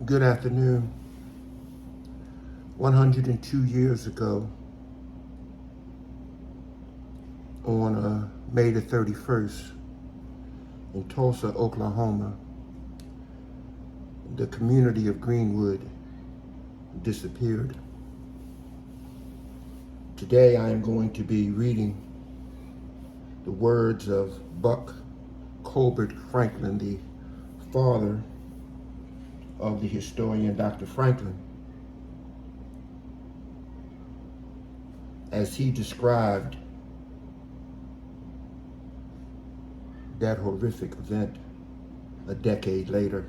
Good afternoon. 102 years ago, on May the 31st, in Tulsa, Oklahoma, the community of Greenwood disappeared. Today I am going to be reading the words of Colbert Franklin, the father of the historian Dr. Franklin, as he described that horrific event a decade later.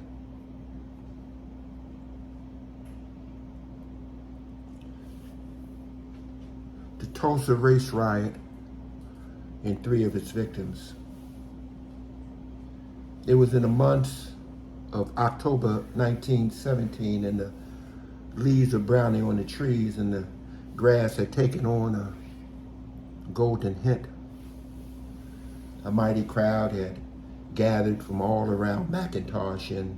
The Tulsa race riot and 3 of its victims. It was in the months of October 1917, and the leaves were browning on the trees and the grass had taken on a golden hint. A mighty crowd had gathered from all around McIntosh and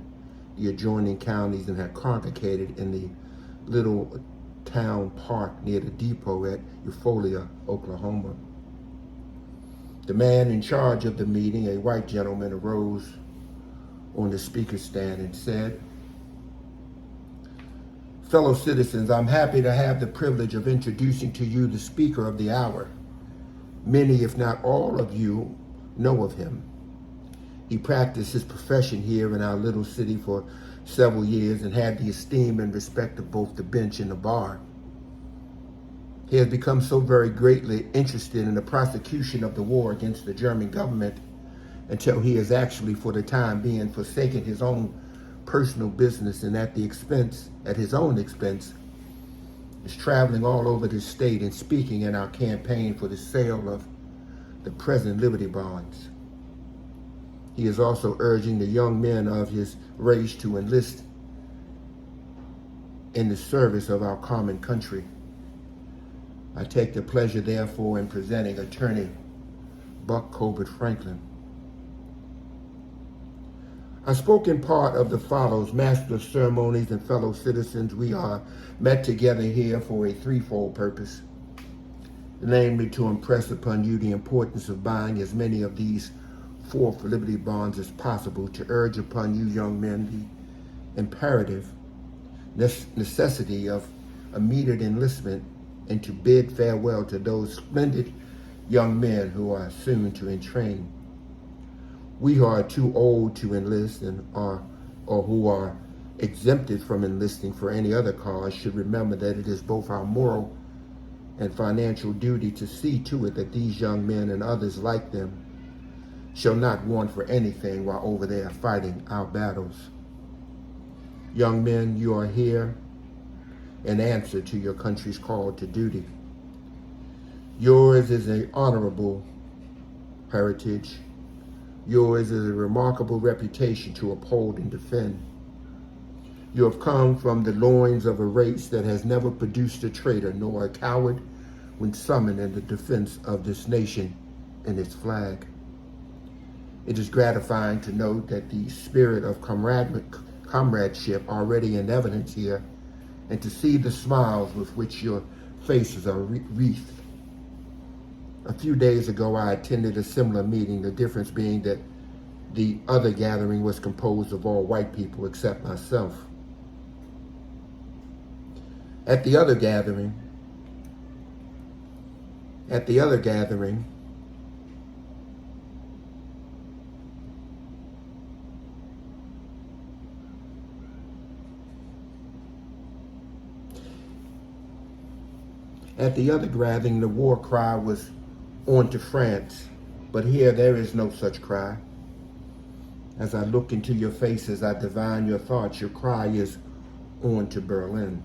the adjoining counties and had congregated in the little town park near the depot at Eufaula, Oklahoma. The man in charge of the meeting, a white gentleman, arose on the speaker's stand and said, "Fellow citizens, I'm happy to have the privilege of introducing to you the speaker of the hour. Many, if not all of you, know of him. He practiced his profession here in our little city for several years and had the esteem and respect of both the bench and the bar. He has become so very greatly interested in the prosecution of the war against the German government until he has actually, for the time being, forsaken his own personal business and at his own expense, is traveling all over the state and speaking in our campaign for the sale of the present Liberty bonds. He is also urging the young men of his race to enlist in the service of our common country. I take the pleasure, therefore, in presenting Attorney Colbert Franklin. I spoke in part of the follows: Master of Ceremonies and fellow citizens, we are met together here for a threefold purpose. Namely, to impress upon you the importance of buying as many of these 4 Liberty bonds as possible, to urge upon you young men the imperative necessity of immediate enlistment, and to bid farewell to those splendid young men who are soon to entrain. We who are too old to enlist or who are exempted from enlisting for any other cause should remember that it is both our moral and financial duty to see to it that these young men and others like them shall not want for anything while over there fighting our battles. Young men, you are here in answer to your country's call to duty. Yours is an honorable heritage. Yours is a remarkable reputation to uphold and defend. You have come from the loins of a race that has never produced a traitor nor a coward when summoned in the defense of this nation and its flag. It is gratifying to note that the spirit of comradeship already in evidence here, and to see the smiles with which your faces are wreathed. A few days ago, I attended a similar meeting, the difference being that the other gathering was composed of all white people except myself. At the other gathering, the war cry was "On to France," but here there is no such cry. As I look into your faces, I divine your thoughts. Your cry is "On to Berlin."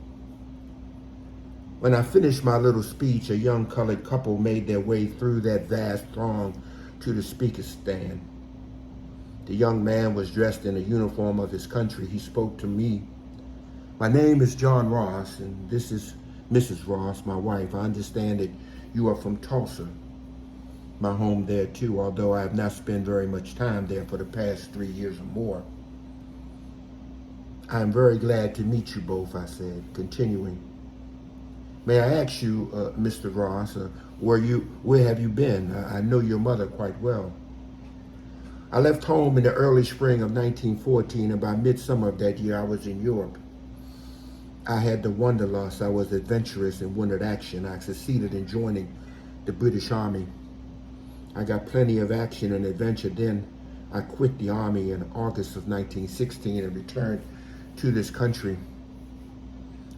When I finished my little speech, a young colored couple made their way through that vast throng to the speaker's stand. The young man was dressed in a uniform of his country. He spoke to me. "My name is John Ross, and this is Mrs. Ross, my wife. I understand that you are from Tulsa." My home there too, although I have not spent very much time there for the past 3 years or more. I am very glad to meet you both, I said, continuing. May I ask you, Mr. Ross, where have you been? I know your mother quite well. I left home in the early spring of 1914, and by midsummer of that year I was in Europe. I had the wanderlust. I was adventurous and wanted action. I succeeded in joining the British Army. I got plenty of action and adventure. Then I quit the Army in August of 1916 and returned to this country.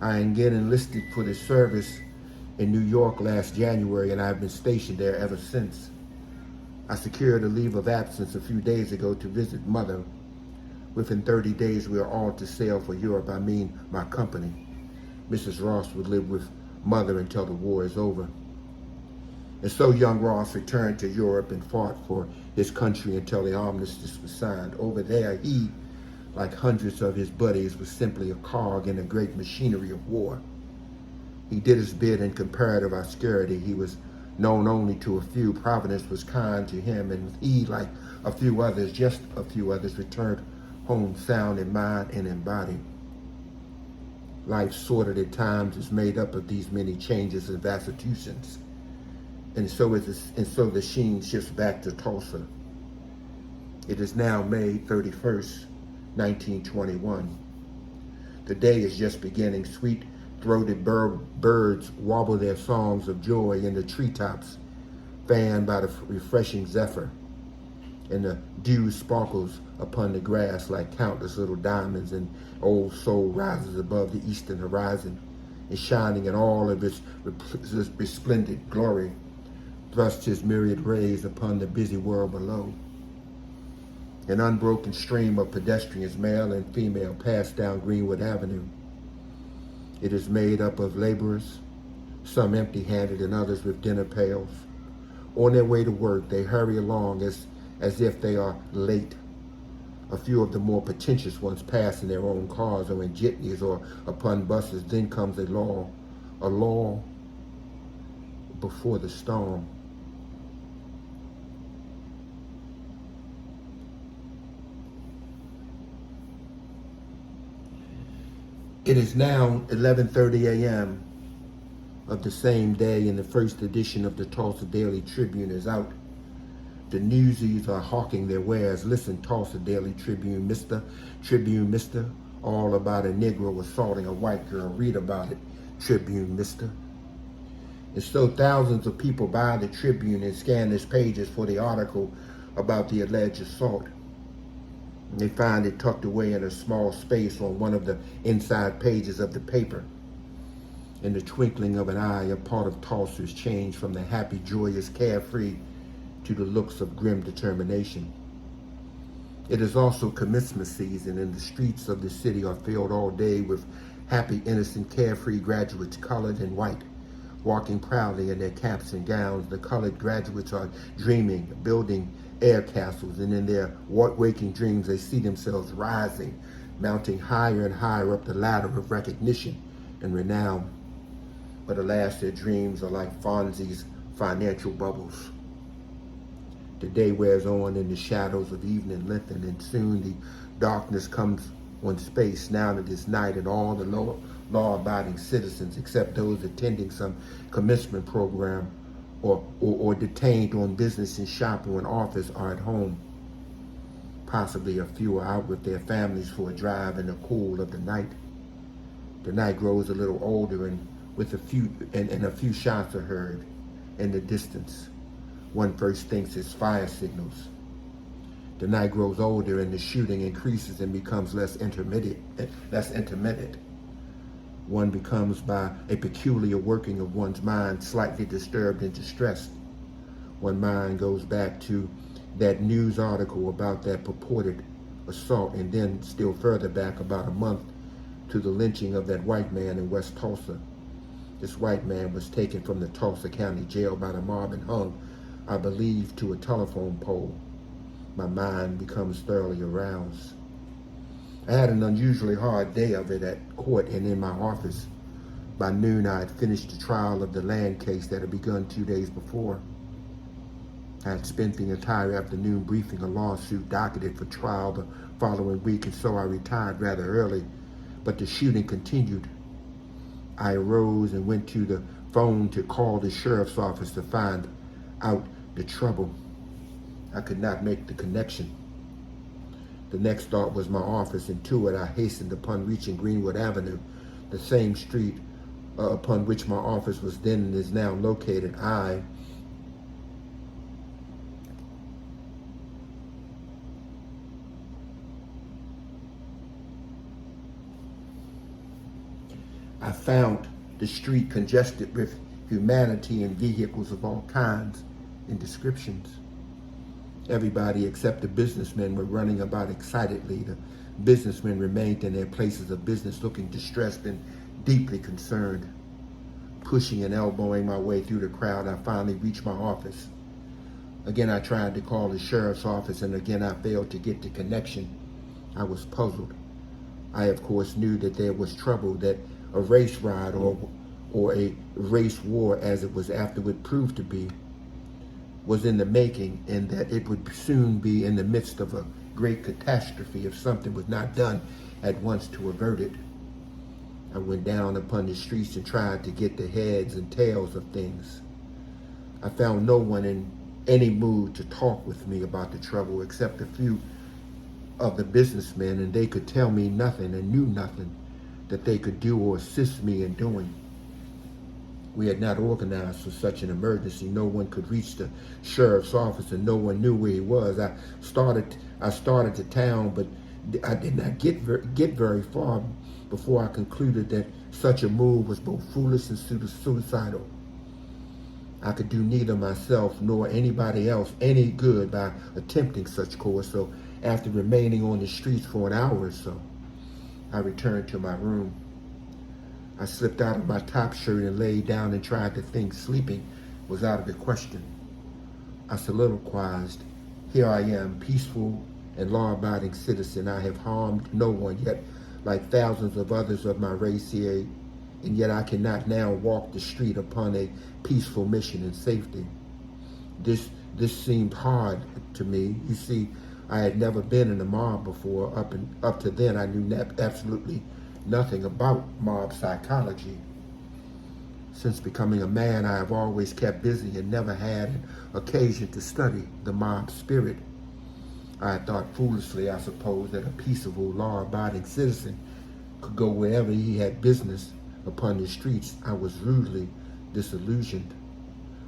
I again enlisted for the service in New York last January, and I've been stationed there ever since. I secured a leave of absence a few days ago to visit Mother. Within 30 days, we are all to sail for Europe. I mean, my company. Mrs. Ross would live with Mother until the war is over. And so young Ross returned to Europe and fought for his country until the armistice was signed. Over there, he, like hundreds of his buddies, was simply a cog in the great machinery of war. He did his bit in comparative obscurity. He was known only to a few. Providence was kind to him, and he, like a few others, just a few others, returned home sound in mind and in body. Life, sorted at times, is made up of these many changes and vicissitudes. And so the sheen shifts back to Tulsa. It is now May 31st, 1921. The day is just beginning. Sweet-throated birds wobble their songs of joy in the treetops, fanned by the refreshing zephyr, and the dew sparkles upon the grass like countless little diamonds, and Old Soul rises above the eastern horizon, and shining in all of its resplendent glory, thrusts his myriad rays upon the busy world below. An unbroken stream of pedestrians, male and female, pass down Greenwood Avenue. It is made up of laborers, some empty-handed and others with dinner pails. On their way to work, they hurry along as if they are late. A few of the more pretentious ones pass in their own cars or in jitneys or upon buses. Then comes a lull before the storm. It is now 11:30 a.m. of the same day, and the first edition of the Tulsa Daily Tribune is out. The newsies are hawking their wares. Listen, Tulsa Daily Tribune, mister, all about a Negro assaulting a white girl. Read about it, Tribune, mister. And so thousands of people buy the Tribune and scan its pages for the article about the alleged assault. And they find it tucked away in a small space on one of the inside pages of the paper. In the twinkling of an eye, a part of Tulsa is changed from the happy, joyous, carefree to the looks of grim determination. It is also commencement season, and the streets of the city are filled all day with happy, innocent, carefree graduates, colored and white, walking proudly in their caps and gowns. The colored graduates are dreaming, building air castles, and in their waking dreams they see themselves rising, mounting higher and higher up the ladder of recognition and renown. But alas, their dreams are like Fonzie's financial bubbles. The day wears on and the shadows of evening lengthen, and soon the darkness comes on space. Now it is night, and all the law-abiding citizens, except those attending some commencement program or detained on business in shop or in office, are at home. Possibly a few are out with their families for a drive in the cool of the night. The night grows a little older, and a few shots are heard in the distance. One first thinks it's fire signals. The night grows older, and the shooting increases and becomes less intermittent. One becomes, by a peculiar working of one's mind, slightly disturbed and distressed. One mind goes back to that news article about that purported assault, and then still further back, about a month, to the lynching of that white man in West Tulsa. This white man was taken from the Tulsa County Jail by the mob and hung, I believe, to a telephone pole. My mind becomes thoroughly aroused. I had an unusually hard day of it at court and in my office. By noon, I had finished the trial of the land case that had begun 2 days before. I had spent the entire afternoon briefing a lawsuit docketed for trial the following week, and so I retired rather early but the shooting continued. I arose and went to the phone to call the sheriff's office to find out the trouble. I could not make the connection. The next thought was my office, and to it I hastened upon reaching Greenwood Avenue, the same street upon which my office was then and is now located. I found the street congested with humanity and vehicles of all kinds and descriptions. Everybody except the businessmen were running about excitedly. The businessmen remained in their places of business looking distressed and deeply concerned. Pushing and elbowing my way through the crowd, I finally reached my office. Again, I tried to call the sheriff's office, and again I failed to get the connection. I was puzzled. I, of course, knew that there was trouble, that a race riot or a race war, as it was afterward proved to be, was in the making, and that it would soon be in the midst of a great catastrophe if something was not done at once to avert it. I went down upon the streets and tried to get the heads and tails of things. I found no one in any mood to talk with me about the trouble except a few of the businessmen, and they could tell me nothing and knew nothing that they could do or assist me in doing. We had not organized for such an emergency. No one could reach the sheriff's office, and no one knew where he was. I started to town, but I did not get very far before I concluded that such a move was both foolish and suicidal. I could do neither myself nor anybody else any good by attempting such course, so after remaining on the streets for an hour or so, I returned to my room. I slipped out of my top shirt and laid down and tried to think. Sleeping was out of the question. I soliloquized, here I am, peaceful and law-abiding citizen. I have harmed no one, yet like thousands of others of my race here, and yet I cannot now walk the street upon a peaceful mission in safety. This seemed hard to me. You see, I had never been in a mob before. Up to then, I knew absolutely nothing about mob psychology. Since becoming a man, I have always kept busy and never had an occasion to study the mob spirit. I had thought foolishly, I suppose, that a peaceable, law-abiding citizen could go wherever he had business upon the streets. I was rudely disillusioned.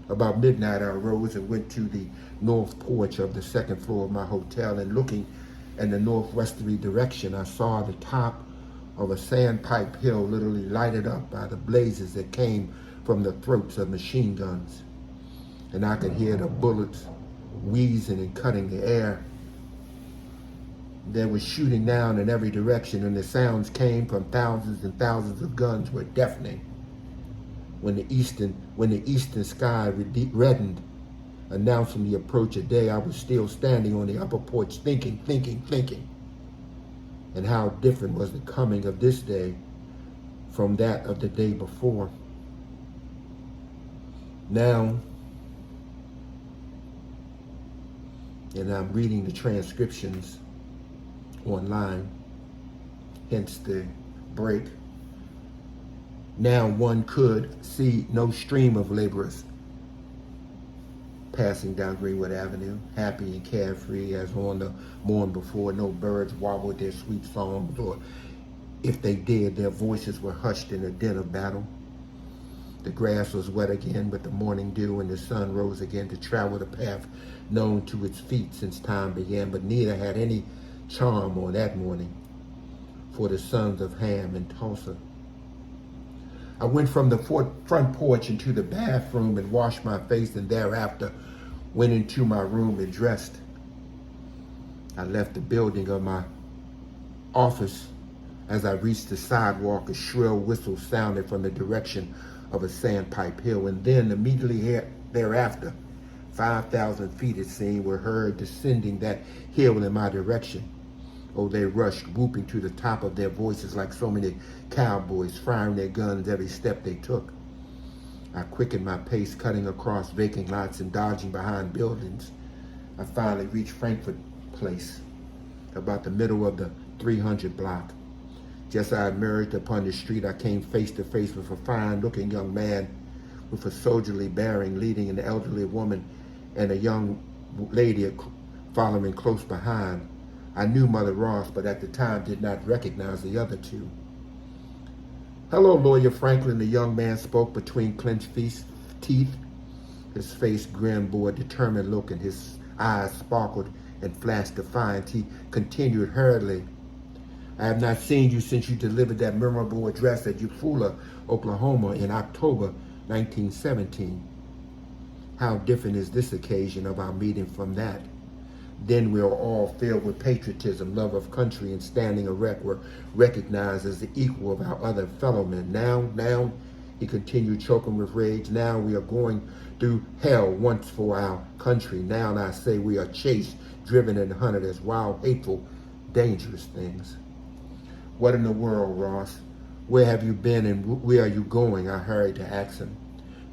About midnight, I arose and went to the north porch of the second floor of my hotel, and looking in the northwesterly direction, I saw the top of a sandpipe hill literally lighted up by the blazes that came from the throats of machine guns. And I could hear the bullets wheezing and cutting the air. There was shooting down in every direction, and the sounds came from thousands and thousands of guns were deafening. When the eastern sky reddened, announcing the approach of day, I was still standing on the upper porch thinking. And how different was the coming of this day from that of the day before. Now, and I'm reading the transcriptions online, hence the break. Now one could see no stream of laborers passing down Greenwood Avenue, happy and carefree as on the morn before. No birds warbled their sweet songs, or if they did, their voices were hushed in a din of battle. The grass was wet again with the morning dew, and the sun rose again to travel the path known to its feet since time began, but neither had any charm on that morning for the sons of Ham and Tulsa. I went from the front porch into the bathroom and washed my face, and thereafter went into my room and dressed. I left the building of my office. As I reached the sidewalk, a shrill whistle sounded from the direction of a sandpipe hill, and then immediately thereafter, 5,000 feet it seemed were heard descending that hill in my direction. Oh, they rushed, whooping to the top of their voices like so many cowboys, firing their guns every step they took. I quickened my pace, cutting across vacant lots and dodging behind buildings. I finally reached Frankfurt Place, about the middle of the 300 block. Just as I emerged upon the street, I came face to face with a fine-looking young man with a soldierly bearing, leading an elderly woman and a young lady following close behind. I knew Mother Ross, but at the time did not recognize the other two. "Hello, Lawyer Franklin," the young man spoke between clenched teeth. His face grinned bore a determined look, and his eyes sparkled and flashed defiance. He continued hurriedly, "I have not seen you since you delivered that memorable address at Eufaula, Oklahoma in October 1917. How different is this occasion of our meeting from that? Then we are all filled with patriotism, love of country, and standing erect were recognized as the equal of our other fellow men. Now, he continued, choking with rage, now we are going through hell once for our country. Now I say we are chased, driven, and hunted as wild, hateful, dangerous things." "What in the world, Ross? Where have you been and where are you going?" I hurried to ask him.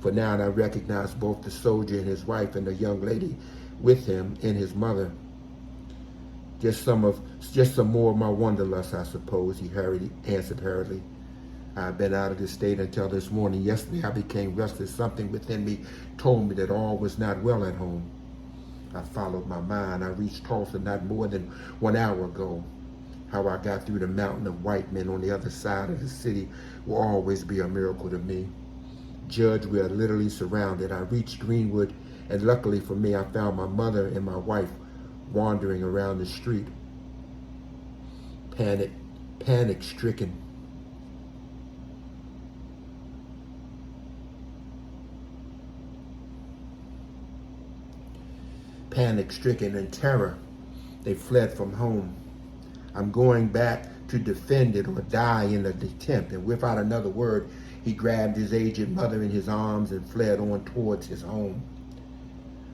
For now I recognized both the soldier and his wife and the young lady with him and his mother. Just some more of my wanderlust, I suppose," he answered hurriedly. "I've been out of the state until this morning. Yesterday I became restless. Something within me told me that all was not well at home. I followed my mind. I reached Tulsa not more than 1 hour ago. How I got through the mountain of white men on the other side of the city will always be a miracle to me. Judge, we are literally surrounded. I reached Greenwood, and luckily for me, I found my mother and my wife wandering around the street, panic-stricken. Panic-stricken in terror, they fled from home. I'm going back to defend it or die in the attempt." And without another word, he grabbed his aged mother in his arms and fled on towards his home.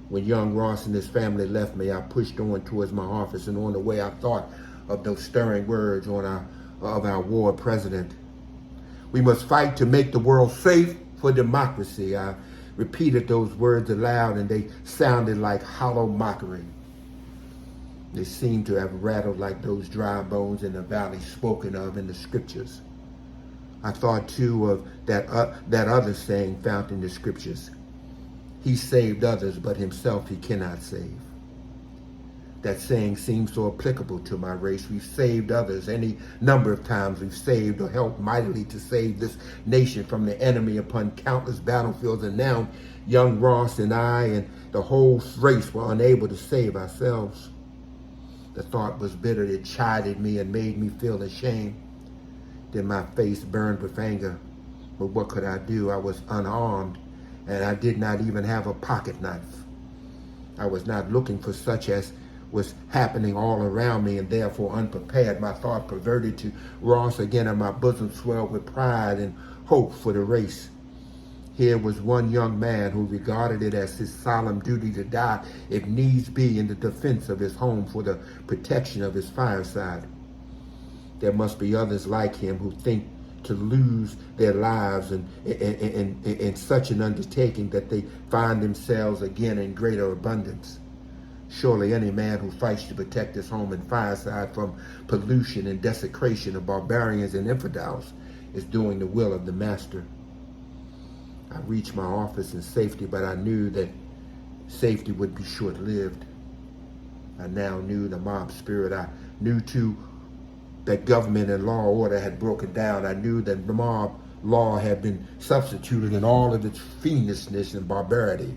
When young Ross and his family left me, I pushed on towards my office, and on the way I thought of those stirring words of our war president. "We must fight to make the world safe for democracy." I repeated those words aloud, and they sounded like hollow mockery. They seemed to have rattled like those dry bones in the valley spoken of in the scriptures. I thought too of that other saying found in the scriptures: "He saved others, but himself he cannot save." That saying seems so applicable to my race. We've saved others any number of times. We've saved or helped mightily to save this nation from the enemy upon countless battlefields, and now young Ross and I and the whole race were unable to save ourselves. The thought was bitter. It chided me and made me feel ashamed. Then my face burned with anger. But what could I do? I was unarmed, and I did not even have a pocket knife. I was not looking for such as was happening all around me, and therefore unprepared. My thought perverted to Ross again, and my bosom swelled with pride and hope for the race. Here was one young man who regarded it as his solemn duty to die, if needs be, in the defense of his home, for the protection of his fireside. There must be others like him who think to lose their lives in such an undertaking that they find themselves again in greater abundance. Surely any man who fights to protect his home and fireside from pollution and desecration of barbarians and infidels is doing the will of the Master. I reached my office in safety, but I knew that safety would be short-lived. I now knew the mob spirit. I knew too that government and law order had broken down. I knew that the mob law had been substituted in all of its fiendishness and barbarity.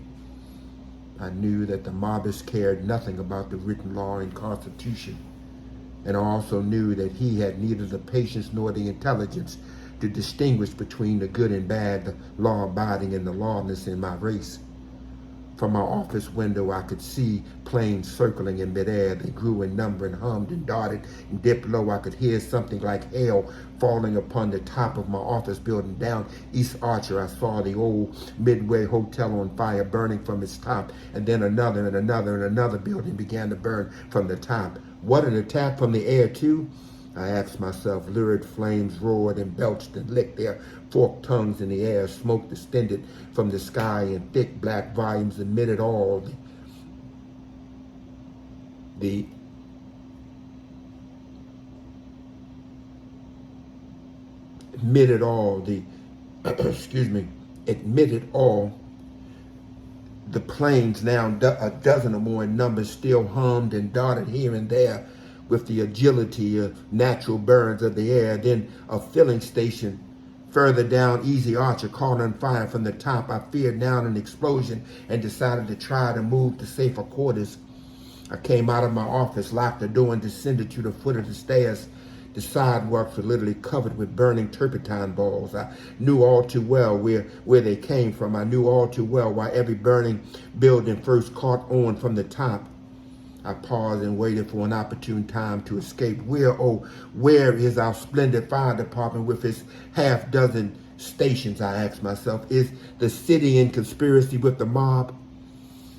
I knew that the mobbists cared nothing about the written law and constitution. And I also knew that he had neither the patience nor the intelligence to distinguish between the good and bad, the law-abiding and the lawless in my race. From my office window, I could see planes circling in midair. They grew in number and hummed and darted and dipped low. I could hear something like hail falling upon the top of my office building. Down East Archer, I saw the old Midway Hotel on fire, burning from its top, and then another and another and another building began to burn from the top. What, an attack from the air too? I asked myself. Lurid flames roared and belched and licked their forked tongues in the air. Smoke descended from the sky in thick black volumes amid all admitted all the, excuse me, admitted all the planes, now a dozen or more in number, still hummed and darted here and there with the agility of natural burns of the air. Then a filling station further down Easy Archer caught on fire from the top. I feared now an explosion and decided to try to move to safer quarters. I came out of my office, locked the door, and descended to the foot of the stairs. The sidewalks were literally covered with burning turpentine balls. I knew all too well where they came from. I knew all too well why every burning building first caught on from the top. I paused and waited for an opportune time to escape. Where, oh, where is our splendid fire department with its half-dozen stations, I asked myself. Is the city in conspiracy with the mob?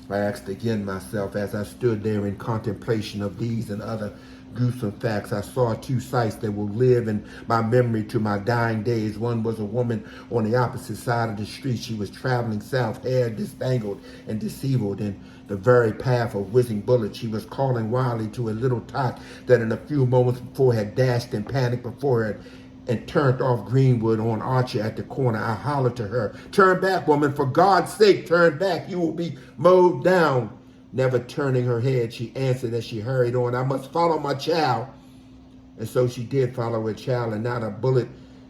I asked again myself as I stood there in contemplation of these and other gruesome facts. I saw two sights that will live in my memory to my dying days. One was a woman on the opposite side of the street. She was traveling south, hair disangled and disheveled in the very path of whizzing bullets. She was calling wildly to a little tot that in a few moments before had dashed in panic before her and turned off Greenwood on Archer at the corner. I hollered to her, "Turn back, woman, for God's sake, turn back. You will be mowed down." Never turning her head, she answered as she hurried on, "I must follow my child." And so she did follow her child, and not a bullet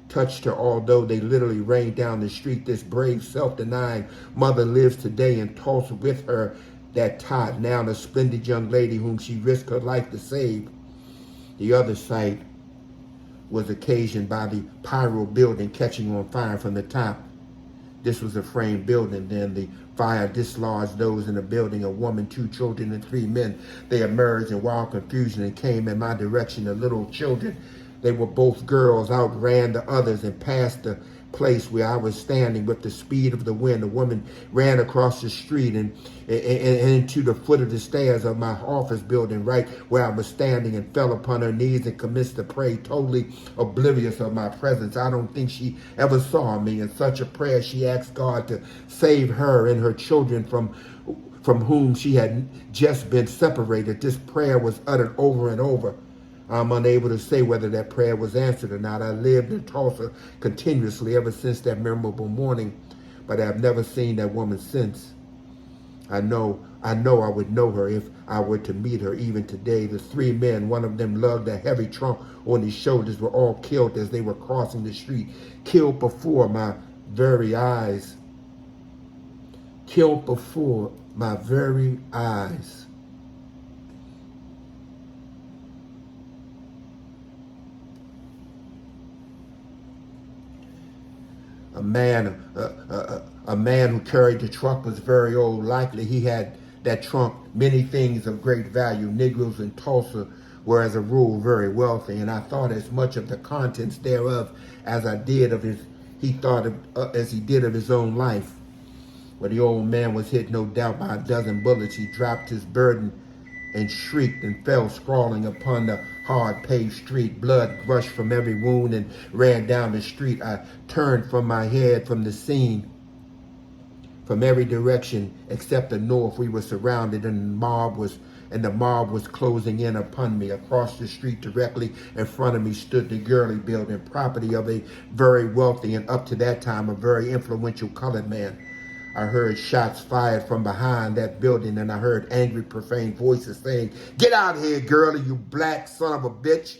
touched her, although they literally rained down the street. This brave, self-denying mother lives today in Tulsa with her, that tot, now the splendid young lady whom she risked her life to save. The other sight was occasioned by the pyro building catching on fire from the top. This was a frame building. Then the fire dislodged those in the building, a woman, 2 children, and 3 men. They emerged in wild confusion and came in my direction. The little children, they were both girls, outran the others and passed the place where I was standing with the speed of the wind. The woman ran across the street and into the foot of the stairs of my office building, right where I was standing, and fell upon her knees and commenced to pray, totally oblivious of my presence. I don't think she ever saw me. In such a prayer, she asked God to save her and her children from whom she had just been separated. This prayer was uttered over and over. I'm unable to say whether that prayer was answered or not. I lived in Tulsa continuously ever since that memorable morning, but I've never seen that woman since. I know I would know her if I were to meet her even today. The 3 men, one of them lugged a heavy trunk on his shoulders, were all killed as they were crossing the street, killed before my very eyes. Killed before my very eyes. A man who carried the truck was very old. Likely he had that trunk many things of great value. Negroes in Tulsa were as a rule very wealthy, and I thought as much of the contents thereof as I did of his, he thought of, as he did of his own life. When the old man was hit, no doubt, by a dozen bullets, he dropped his burden and shrieked and fell sprawling upon the hard paved street. Blood rushed from every wound and ran down the street. I turned from my head from the scene. From every direction except the north, we were surrounded, and the mob was closing in upon me. Across the street, directly in front of me, stood the Gurley building, property of a very wealthy and up to that time a very influential colored man. I heard shots fired from behind that building, and I heard angry, profane voices saying, "Get out of here, Gurley, you black son of a bitch."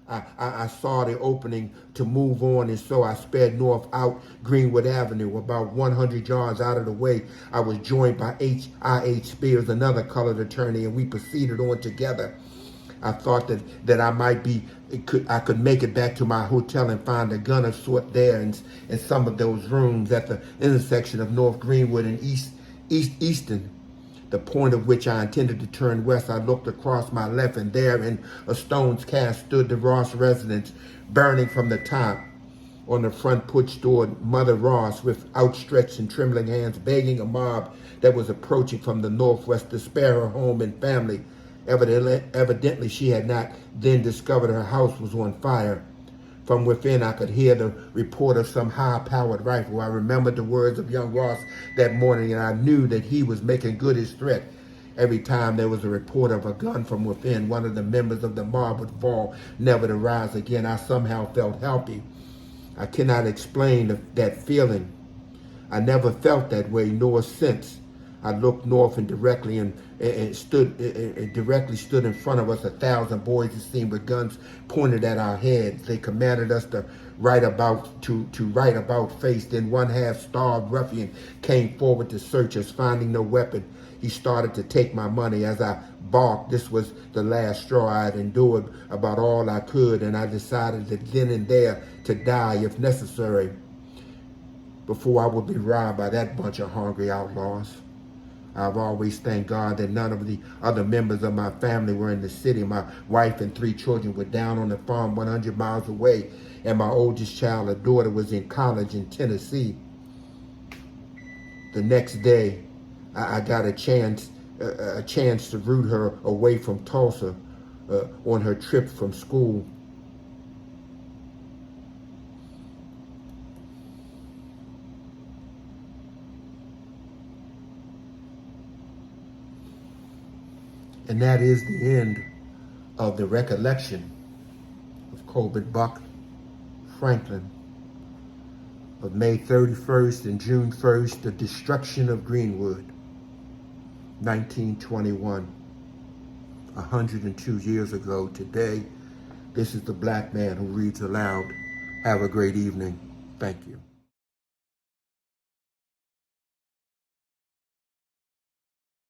I saw the opening to move on, and so I sped north out Greenwood Avenue. About 100 yards out of the way, I was joined by H.I.H. Spears, another colored attorney, and we proceeded on together. I thought that I could make it back to my hotel and find a gun of sort there in some of those rooms at the intersection of North Greenwood and Easton, the point of which I intended to turn west. I looked across my left, and there in a stone's cast stood the Ross residence, burning from the top. On the front porch stood Mother Ross with outstretched and trembling hands, begging a mob that was approaching from the northwest to spare her home and family. Evidently, she had not then discovered her house was on fire. From within, I could hear the report of some high-powered rifle. I remembered the words of young Ross that morning, and I knew that he was making good his threat. Every time there was a report of a gun from within, one of the members of the mob would fall, never to rise again. I somehow felt happy. I cannot explain that feeling. I never felt that way, nor since. I looked north and directly stood in front of us 1,000 boys, it seemed, with guns pointed at our heads. They commanded us to right about face. Then one half-starved ruffian came forward to search us. Finding no weapon, he started to take my money. As I barked, this was the last straw. I had endured about all I could, and I decided that then and there to die if necessary, before I would be robbed by that bunch of hungry outlaws. I've always thanked God that none of the other members of my family were in the city. My wife and 3 children were down on the farm 100 miles away, and my oldest child, a daughter, was in college in Tennessee. The next day, I got a chance to root her away from Tulsa on her trip from school. And that is the end of the recollection of Colbert Franklin of May 31st and June 1st, the destruction of Greenwood, 1921, 102 years ago today. This is the Black Man Who Reads Aloud. Have a great evening. Thank you.